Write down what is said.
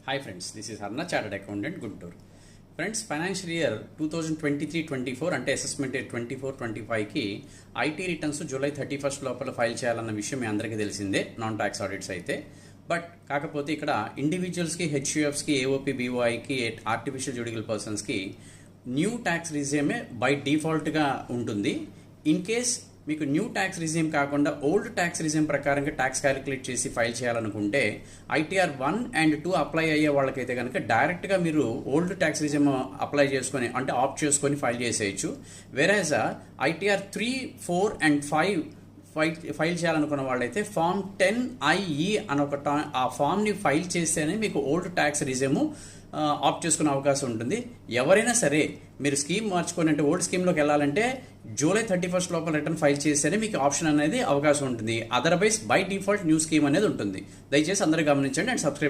Hi friends, this is Harna, Chartered Accountant, Guntur. Friends financial year 2023-24 అంటే assessment year 24-25కి IT returns July 31 లోపల file చేయాలన్న విషయం మీ అందరికీ తెలిసిందే, నాన్ ట్యాక్స్ ఆడిట్స్ అయితే. బట్ కాకపోతే ఇక్కడ ఇండివిజువల్స్కి, హెచ్యుఎఫ్స్కి, ఏఓపి, బీఓఐకి, ఆర్టిఫిషియల్ జ్యుడిషియల్ పర్సన్స్కి న్యూ ట్యాక్స్ రిజిమే బై డిఫాల్ట్గా ఉంటుంది. ఇన్ కేస్ మీకు న్యూ ట్యాక్స్ రిజిమ్ కాకుండా ఓల్డ్ ట్యాక్స్ రిజిమ్ ప్రకారంగా ట్యాక్స్ క్యాలిక్యులేట్ చేసి ఫైల్ చేయాలనుకుంటే ఐటీఆర్ 1 and 2 అప్లై అయ్యే వాళ్ళకైతే కనుక డైరెక్ట్గా మీరు ఓల్డ్ ట్యాక్స్ రిజిమ్ అప్లై చేసుకొని అంటే ఆప్ట్ చేసుకొని ఫైల్ చేసేయచ్చు. వెరాజ్ ఐటీఆర్ 3, 4 and 5 ఫైల్ చేయాలనుకున్న వాళ్ళైతే ఫామ్ 10IE అని ఆ ఫామ్ని ఫైల్ చేస్తేనే మీకు ఓల్డ్ ట్యాక్స్ రిజిము ఆప్ట్ చేసుకునే అవకాశం ఉంటుంది. ఎవరైనా సరే మీరు స్కీమ్ మార్చుకొని అంటే ఓల్డ్ స్కీమ్లోకి వెళ్ళాలంటే జూలై 31 లోపల రిటర్న్ ఫైల్ చేస్తేనే మీకు ఆప్షన్ అనేది అవకాశం ఉంటుంది. Otherwise by default new scheme అనేది ఉంటుంది. దయచేసి అందరూ గమనించండి అండ్ సబ్స్క్రైబ్